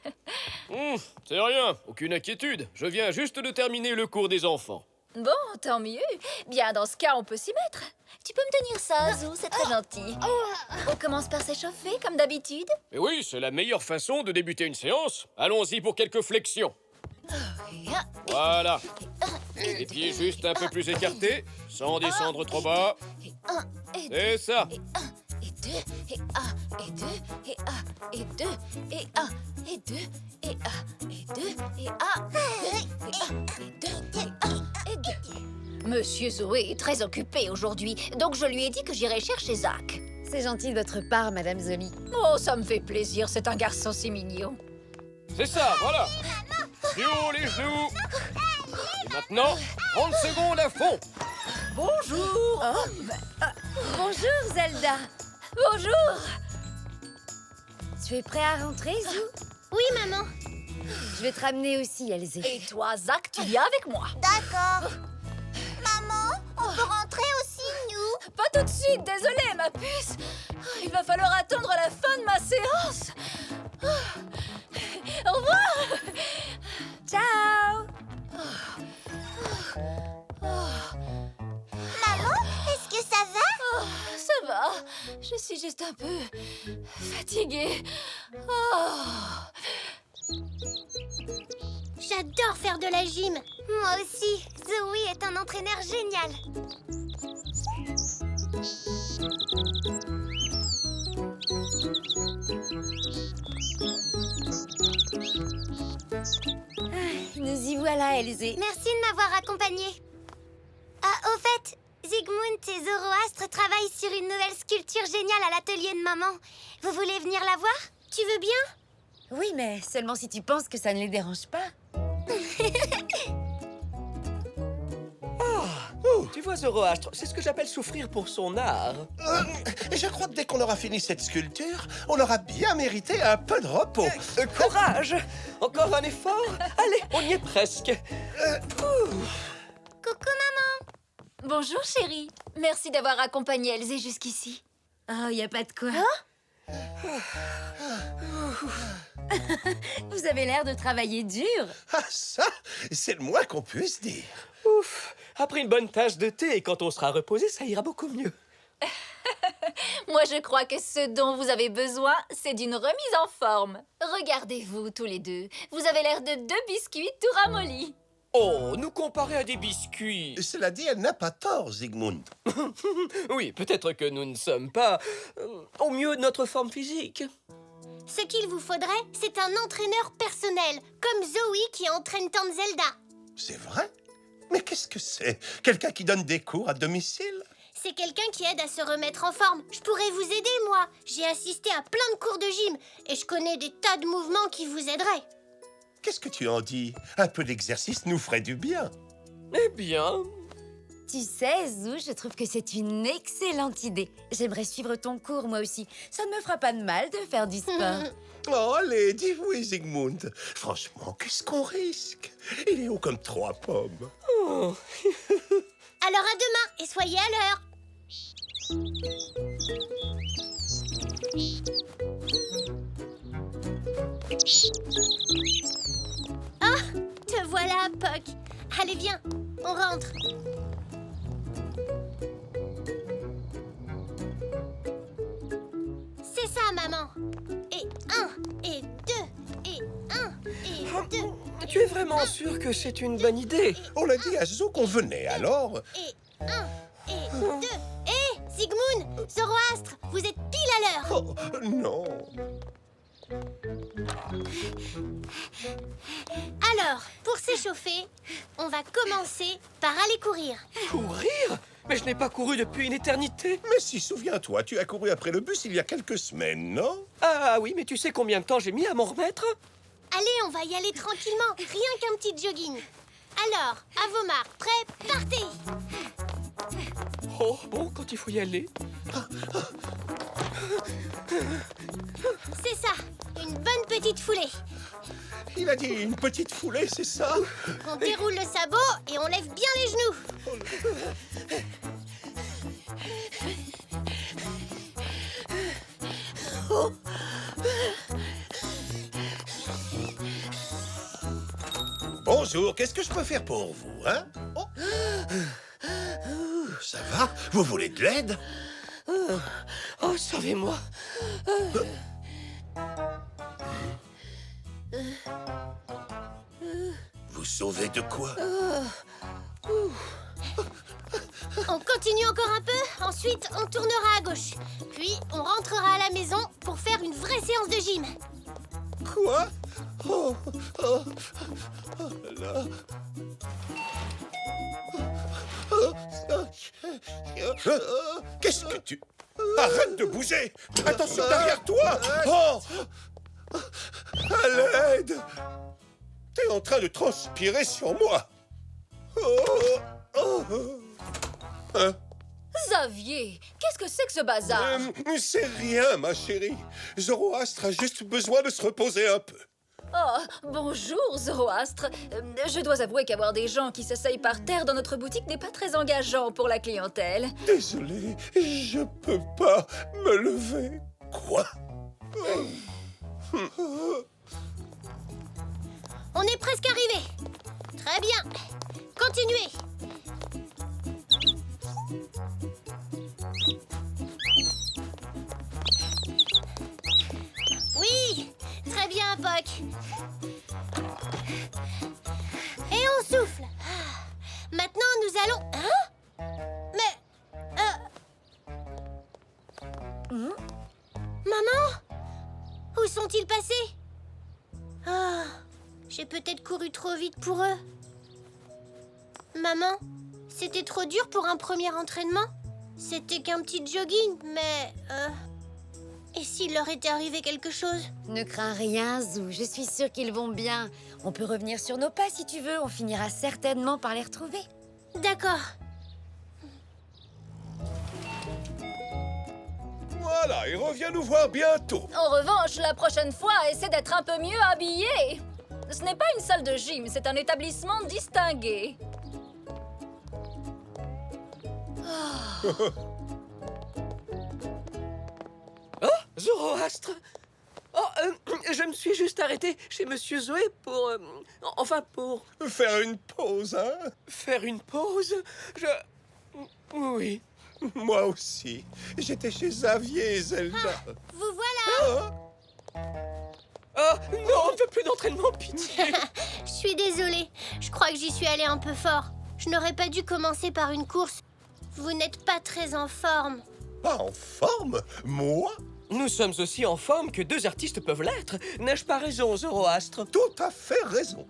C'est rien, aucune inquiétude. Je viens juste de terminer le cours des enfants. Bon, tant mieux. Bien, dans ce cas, on peut s'y mettre. Tu peux me tenir ça, Zou, c'est très gentil. On commence par s'échauffer, comme d'habitude. Mais oui, c'est la meilleure façon de débuter une séance. Allons-y pour quelques flexions. Voilà. Les pieds juste un peu plus écartés, sans descendre trop bas. C'est ça. Et deux, et un, et deux, et un, et deux, et un, et deux, et un, et deux, et un, et un, et deux, et un, et deux. Monsieur Zoé est très occupé aujourd'hui, donc je lui ai dit que j'irais chercher Zach. C'est gentil de votre part, Madame Zoli. Oh, ça me fait plaisir, c'est un garçon si mignon. C'est ça, voilà. Plus haut les genoux. Et maintenant, 30 secondes à fond. Bonjour. Bonjour, Zelda. Bonjour. Tu es prêt à rentrer, Zou? Oui, maman. Je vais te ramener aussi, Elzé. Et toi, Zach, tu viens avec moi. D'accord. Maman, on peut rentrer aussi, nous? Pas tout de suite, désolée, ma puce. Il va falloir attendre la fin de ma séance. Au revoir. Ciao. Maman, est-ce que ça va? Ça va. Je suis juste un peu fatiguée. J'adore faire de la gym. Moi aussi. Zoe est un entraîneur génial. Nous y voilà, Elzé. Merci de m'avoir accompagnée. Ah, au fait, Zygmunt et Zoroastre travaillent sur une nouvelle sculpture géniale à l'atelier de maman. Vous voulez venir la voir? Tu veux bien? Oui, mais seulement si tu penses que ça ne les dérange pas. Tu vois, Zoroastre, c'est ce que j'appelle souffrir pour son art. Je crois que dès qu'on aura fini cette sculpture, on aura bien mérité un peu de repos. Courage! Encore un effort? Allez, on y est presque. Coucou, maman. Bonjour, chérie. Merci d'avoir accompagné Elzé jusqu'ici. Oh, y a pas de quoi. Vous avez l'air de travailler dur. Ah, ça, c'est le moins qu'on puisse dire. Ouf! Après une bonne tasse de thé, et quand on sera reposé, ça ira beaucoup mieux. Moi, je crois que ce dont vous avez besoin, c'est d'une remise en forme. Regardez-vous tous les deux. Vous avez l'air de deux biscuits tout ramollis. Oh, nous comparer à des biscuits. Cela dit, elle n'a pas tort, Zygmunt. Oui, peut-être que nous ne sommes pas au mieux de notre forme physique. Ce qu'il vous faudrait, c'est un entraîneur personnel, comme Zoe qui entraîne Tante Zelda. C'est vrai? Mais qu'est-ce que c'est? Quelqu'un qui donne des cours à domicile? C'est quelqu'un qui aide à se remettre en forme. Je pourrais vous aider, moi. J'ai assisté à plein de cours de gym et je connais des tas de mouvements qui vous aideraient. Qu'est-ce que tu en dis? Un peu d'exercice nous ferait du bien. Eh bien... Tu sais, Zou, je trouve que c'est une excellente idée. J'aimerais suivre ton cours, moi aussi. Ça ne me fera pas de mal de faire du sport. Oh, allez, dis-vous, Zygmunt. Franchement, qu'est-ce qu'on risque? Il est haut comme 3 pommes. Oh. Alors à demain et soyez à l'heure. Ah, te voilà, Puck. Allez, viens, on rentre. C'est ça, maman. Et 2. Tu es vraiment sûr que c'est une bonne idée? On a dit à Zo qu'on venait, alors... Et 1, et 2. Hé, Sigmund, Zoroastre, vous êtes pile à l'heure. Oh, non. Alors, pour s'échauffer, on va commencer par aller courir. Courir? Mais je n'ai pas couru depuis une éternité. Mais si, souviens-toi, tu as couru après le bus il y a quelques semaines, non? Ah oui, mais tu sais combien de temps j'ai mis à m'en remettre? Allez, on va y aller tranquillement, rien qu'un petit jogging. Alors, à vos marques, prêts, partez. Oh, bon, quand il faut y aller. C'est ça, une bonne petite foulée. Il a dit une petite foulée, c'est ça? On déroule le sabot et on lève bien les genoux. Bonjour, qu'est-ce que je peux faire pour vous, hein? Oh. Ça va? Vous voulez de l'aide? Oh, sauvez-moi. Vous sauvez de quoi? On continue encore un peu, ensuite on tournera à gauche. Puis on rentrera à la maison pour faire une vraie séance de gym. Quoi? Oh, oh, oh là. Qu'est-ce que tu... Arrête de bouger! Attention derrière toi! Oh! À l'aide! T'es en train de transpirer sur moi! Oh! Oh! Hein? Xavier, qu'est-ce que c'est que ce bazar? C'est rien, ma chérie. Zoroastre a juste besoin de se reposer un peu. Oh, bonjour, Zoroastre. Je dois avouer qu'avoir des gens qui s'asseyent par terre dans notre boutique n'est pas très engageant pour la clientèle. Désolé, je peux pas me lever. Quoi? On est presque arrivé. Très bien. Continuez. Oui, très bien, Poc. Et on souffle. Maintenant, nous allons... Hein? Mais... Maman? Où sont-ils passés? Ah, j'ai peut-être couru trop vite pour eux. Maman, c'était trop dur pour un premier entraînement? C'était qu'un petit jogging, mais... Et s'il leur était arrivé quelque chose? Ne crains rien, Zou. Je suis sûre qu'ils vont bien. On peut revenir sur nos pas si tu veux. On finira certainement par les retrouver. D'accord. Voilà, et reviens nous voir bientôt. En revanche, la prochaine fois, essaie d'être un peu mieux habillé. Ce n'est pas une salle de gym, c'est un établissement distingué. Oh, Zoroastre. Oh, je me suis juste arrêté chez Monsieur Zoé pour... pour Faire une pause, hein? faire une pause. Oui. Moi aussi. J'étais chez Xavier et Zelda. Vous voilà. Oh, non, on ne veut plus d'entraînement, pitié. Je suis désolée. Je crois que j'y suis allée un peu fort. Je n'aurais pas dû commencer par une course. Vous n'êtes pas très en forme. Pas en forme? Moi? Nous sommes aussi en forme que deux artistes peuvent l'être. N'ai-je pas raison, Zoroastre? Tout à fait raison.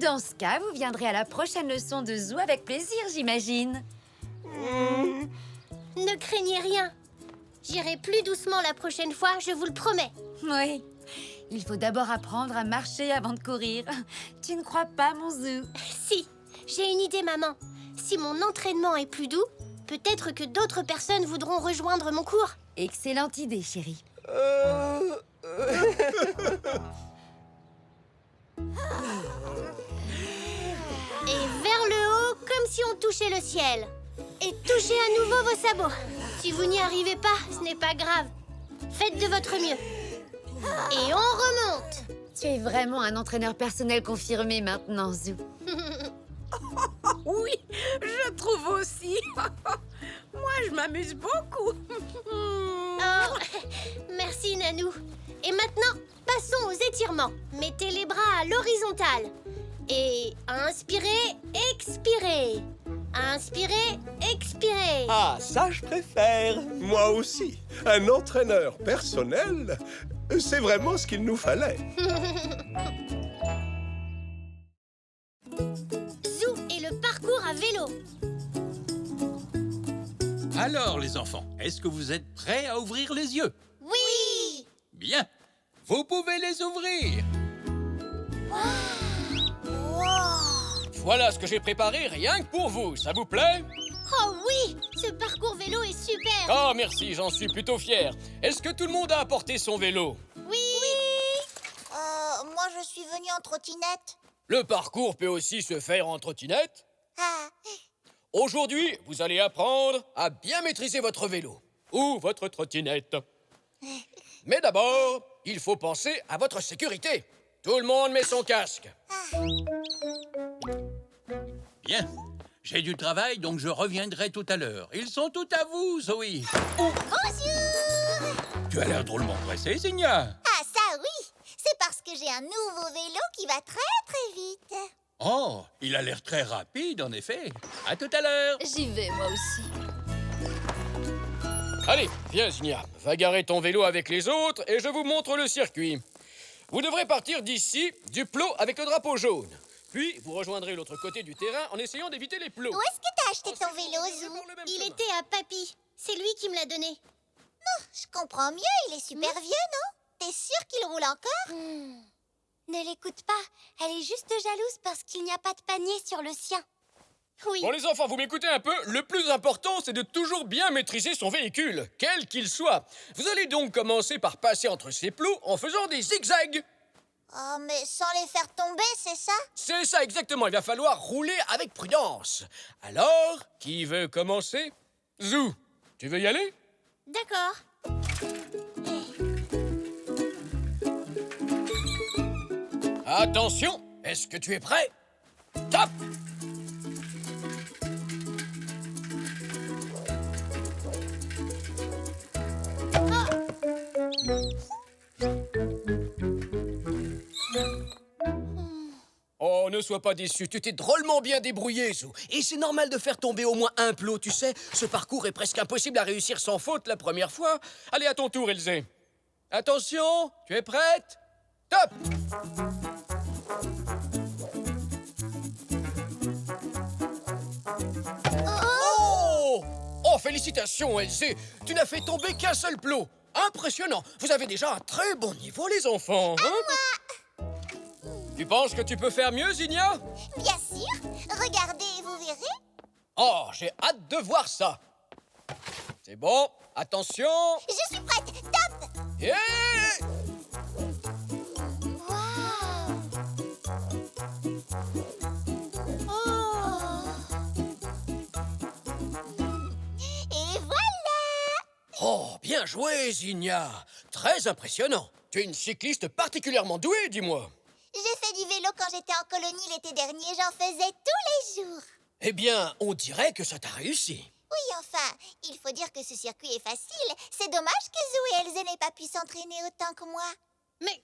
Dans ce cas, vous viendrez à la prochaine leçon de Zou avec plaisir, j'imagine. Ne craignez rien. J'irai plus doucement la prochaine fois, je vous le promets. Oui. Il faut d'abord apprendre à marcher avant de courir. Tu ne crois pas, mon Zou? Si, j'ai une idée, maman. Si mon entraînement est plus doux, peut-être que d'autres personnes voudront rejoindre mon cours. Excellente idée, chérie. Et vers le haut, comme si on touchait le ciel. Et touchez à nouveau vos sabots. Si vous n'y arrivez pas, ce n'est pas grave. Faites de votre mieux. Et on remonte. Tu es vraiment un entraîneur personnel confirmé maintenant, Zou. Oui, je trouve aussi. Moi, je m'amuse beaucoup. Oh, merci, Nanou. Et maintenant, pas Passons aux étirements. Mettez les bras à l'horizontale. Et inspirez, expirez. Inspirez, expirez. Ah, ça, je préfère. Moi aussi. Un entraîneur personnel, c'est vraiment ce qu'il nous fallait. Zou et le parcours à vélo. Alors, les enfants, est-ce que vous êtes prêts à ouvrir les yeux? Oui! Bien, vous pouvez les ouvrir. Voilà ce que j'ai préparé rien que pour vous, ça vous plaît? Oh oui, ce parcours vélo est super. Oh, merci, j'en suis plutôt fier. Est-ce que tout le monde a apporté son vélo? Oui. Moi, je suis venue en trottinette. Le parcours peut aussi se faire en trottinette. Ah, Aujourd'hui, vous allez apprendre à bien maîtriser votre vélo ou votre trottinette. Mais d'abord, il faut penser à votre sécurité. Tout le monde met son casque. Bien, j'ai du travail, donc je reviendrai tout à l'heure. Ils sont tout à vous, Zoé. Oh, bonjour! tu as l'air drôlement pressée, Signa. Ah, ça, oui! C'est parce que j'ai un nouveau vélo qui va très, très vite. Oh, il a l'air très rapide, en effet. À tout à l'heure. J'y vais, moi aussi. Allez, viens, Zigna. Va garer ton vélo avec les autres et je vous montre le circuit. Vous devrez partir d'ici, du plot avec le drapeau jaune. Puis, vous rejoindrez l'autre côté du terrain en essayant d'éviter les plots. Où est-ce que t'as acheté ton vélo, Ensuite, Zou? vous revenez par le même Il chemin. était à Papy. C'est lui qui me l'a donné. Je comprends mieux, il est super vieux, non? T'es sûr qu'il roule encore? Ne l'écoute pas. Elle est juste jalouse parce qu'il n'y a pas de panier sur le sien. Oui. Bon, les enfants, vous m'écoutez un peu? Le plus important, c'est de toujours bien maîtriser son véhicule, quel qu'il soit. Vous allez donc commencer par passer entre ces plots en faisant des zigzags. Oh, mais sans les faire tomber, c'est ça? C'est ça exactement, il va falloir rouler avec prudence. Alors, qui veut commencer? Zou, tu veux y aller? D'accord. Attention, est-ce que tu es prêt? Top! Oh, ne sois pas déçu, tu t'es drôlement bien débrouillé, Zou. Et c'est normal de faire tomber au moins un plot, tu sais. Ce parcours est presque impossible à réussir sans faute la première fois. Allez, à ton tour, Elzé. Attention, tu es prête? Top! Oh! Oh, félicitations, Elzé. Tu n'as fait tomber qu'un seul plot. Impressionnant. Vous avez déjà un très bon niveau, les enfants. Hein? Tu penses que tu peux faire mieux, Zigna? Bien sûr. Regardez et vous verrez. Oh, j'ai hâte de voir ça. C'est bon. Attention. Je suis prête. Top! Yeah! Et voilà! Oh, bien joué, Zigna. Très impressionnant. Tu es une cycliste particulièrement douée, dis-moi. J'ai fait du vélo quand j'étais en colonie l'été dernier. J'en faisais tous les jours. Eh bien, on dirait que ça t'a réussi. Oui, enfin, il faut dire que ce circuit est facile. C'est dommage que Zou et Elzé n'aient pas pu s'entraîner autant que moi. Mais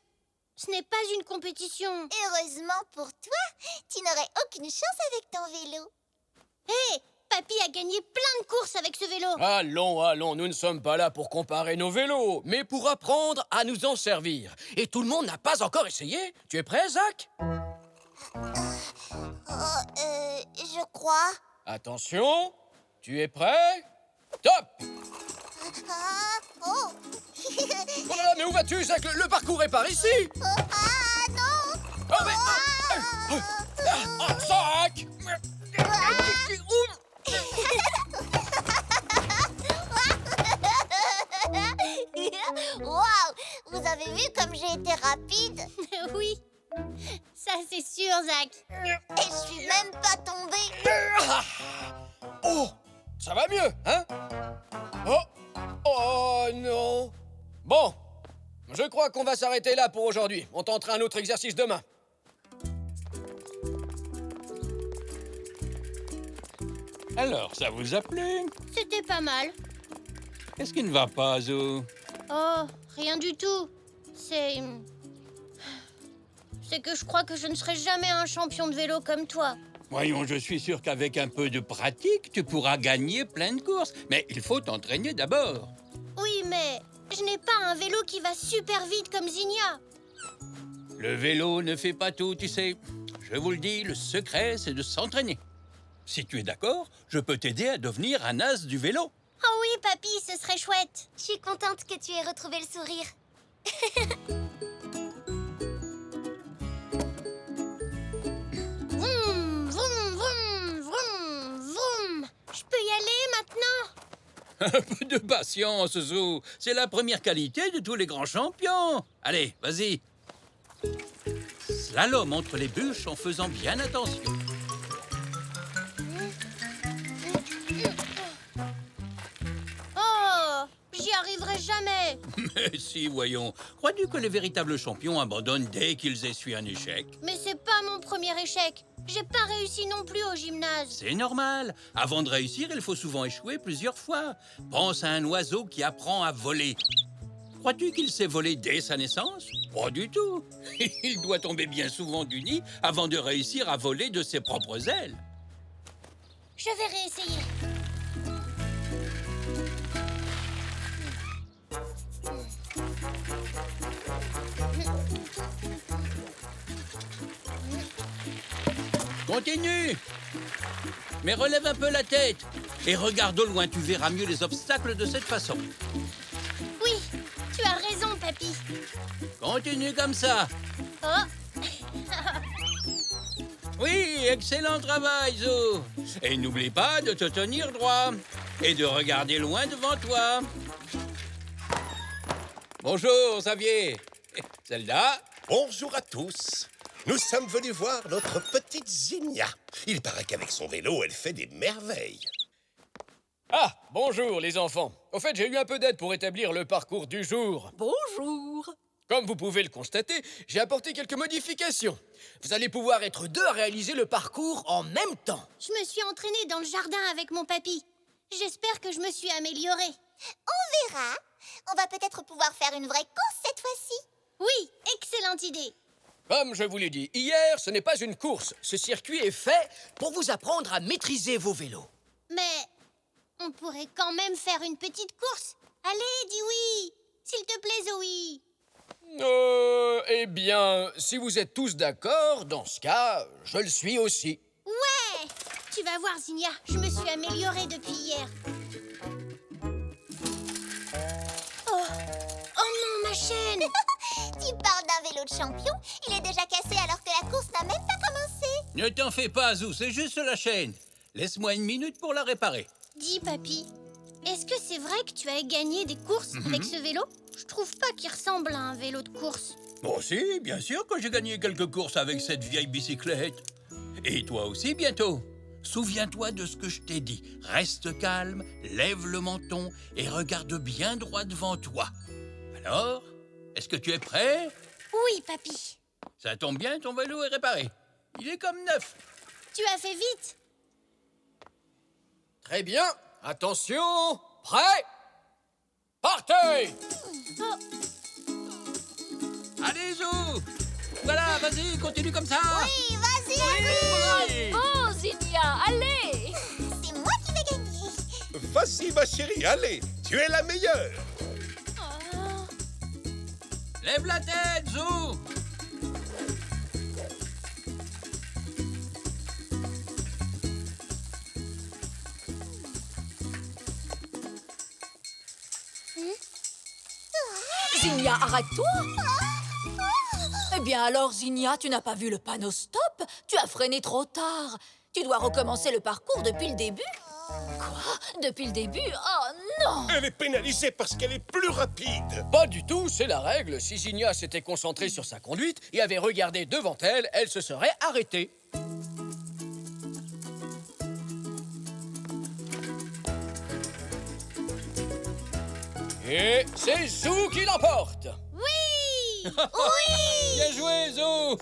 ce n'est pas une compétition. Heureusement pour toi, tu n'aurais aucune chance avec ton vélo. Hé, Papy a gagné plein de courses avec ce vélo. Allons, allons, nous ne sommes pas là pour comparer nos vélos, mais pour apprendre à nous en servir. Et tout le monde n'a pas encore essayé. Tu es prêt, Zach? Je crois. Attention, tu es prêt? Top! Ah, oh! Oh là là, mais où vas-tu, Zach? Le parcours est par ici! Ah, non! Oh, mais... Oh, Zach! Waouh! Vous avez vu comme j'ai été rapide? Oui, ça c'est sûr, Zach. Et je suis même pas tombée. Oh, ça va mieux, hein? Oh, oh non. Bon, je crois qu'on va s'arrêter là pour aujourd'hui. On tentera un autre exercice demain. Alors, ça vous a plu? C'était pas mal. Qu'est-ce qui ne va pas, Zou? Oh, rien du tout. C'est... c'est que je crois que je ne serai jamais un champion de vélo comme toi. Voyons, je suis sûr qu'avec un peu de pratique, tu pourras gagner plein de courses. Mais il faut t'entraîner d'abord. Oui, mais je n'ai pas un vélo qui va super vite comme Zinnia. Le vélo ne fait pas tout, tu sais. Je vous le dis, le secret, c'est de s'entraîner. Si tu es d'accord, je peux t'aider à devenir un as du vélo. Oh oui, papy, ce serait chouette. Je suis contente que tu aies retrouvé le sourire. Vroom, vroom, vroom, vroom, vroom. Je peux y aller maintenant? Un peu de patience, Zou. C'est la première qualité de tous les grands champions. Allez, vas-y. Slalom entre les bûches en faisant bien attention. Oh, j'y arriverai jamais. Mais si, voyons. Crois-tu que les véritables champions abandonnent dès qu'ils essuient un échec? Mais c'est pas mon premier échec. J'ai pas réussi non plus au gymnase. C'est normal. Avant de réussir, il faut souvent échouer plusieurs fois. Pense à un oiseau qui apprend à voler. Crois-tu qu'il sait voler dès sa naissance? Pas du tout. Il doit tomber bien souvent du nid avant de réussir à voler de ses propres ailes. Je vais réessayer. Continue. Mais relève un peu la tête. Et regarde au loin, tu verras mieux les obstacles de cette façon. Oui, tu as raison, papy. Continue comme ça. Oh, Oui, excellent travail, Zo. Et n'oublie pas de te tenir droit et de regarder loin devant toi. Bonjour, Xavier. Zelda. Bonjour à tous. Nous sommes venus voir notre petite Zinnia. Il paraît qu'avec son vélo, elle fait des merveilles. Ah, bonjour les enfants. Au fait, j'ai eu un peu d'aide pour établir le parcours du jour. Bonjour. Comme vous pouvez le constater, j'ai apporté quelques modifications. Vous allez pouvoir être deux à réaliser le parcours en même temps. je me suis entraînée dans le jardin avec mon papy. J'espère que je me suis améliorée. On verra. On va peut-être pouvoir faire une vraie course cette fois-ci. Oui, excellente idée. Comme je vous l'ai dit hier, ce n'est pas une course. Ce circuit est fait pour vous apprendre à maîtriser vos vélos. Mais on pourrait quand même faire une petite course. Allez, dis oui. S'il te plaît, Zoé. Eh bien, si vous êtes tous d'accord, dans ce cas, je le suis aussi. Ouais. Tu vas voir, Zinnia, je me suis améliorée depuis hier. Oh non, ma chaîne. Tu parles d'un vélo de champion. Il est déjà cassé alors que la course n'a même pas commencé. Ne t'en fais pas, Zou, c'est juste la chaîne. Laisse-moi une minute pour la réparer. Dis, papy, est-ce que c'est vrai que tu as gagné des courses avec ce vélo? Je trouve pas qu'il ressemble à un vélo de course. Moi aussi, bien sûr que j'ai gagné quelques courses avec cette vieille bicyclette. Et toi aussi, bientôt. Souviens-toi de ce que je t'ai dit. Reste calme, lève le menton et regarde bien droit devant toi. Alors, est-ce que tu es prêt? Oui, papy. Ça tombe bien, ton vélo est réparé. Il est comme neuf. Tu as fait vite. Très bien. Attention. Prêt? Partez! Allez, Zou! Voilà, vas-y, continue comme ça. Oui, vas-y, Oh, Zinnia, allez! c'est moi qui vais gagner. Vas-y, ma chérie, allez. Tu es la meilleure. Lève la tête, Zou! Zinnia, arrête-toi. Eh bien alors, Zinnia, tu n'as pas vu le panneau stop? Tu as freiné trop tard. Tu dois recommencer le parcours depuis le début. Quoi? Depuis le début? Oh non! Elle est pénalisée parce qu'elle est plus rapide. Pas du tout, c'est la règle. Si Zinnia s'était concentrée sur sa conduite et avait regardé devant elle, elle se serait arrêtée. Et c'est Zou qui l'emporte. Oui. Bien joué, Zou!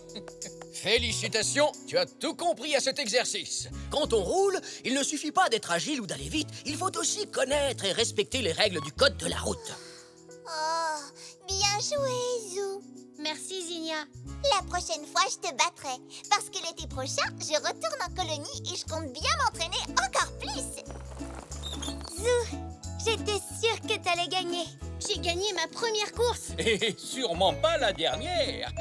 Félicitations, tu as tout compris à cet exercice. Quand on roule, il ne suffit pas d'être agile ou d'aller vite, il faut aussi connaître et respecter les règles du code de la route. Oh, bien joué, Zou. Merci, Zinnia. La prochaine fois, je te battrai. Parce que l'été prochain, je retourne en colonie et je compte bien m'entraîner encore plus. Zou, j'étais sûre que t'allais gagner. J'ai gagné ma première course. Et sûrement pas la dernière.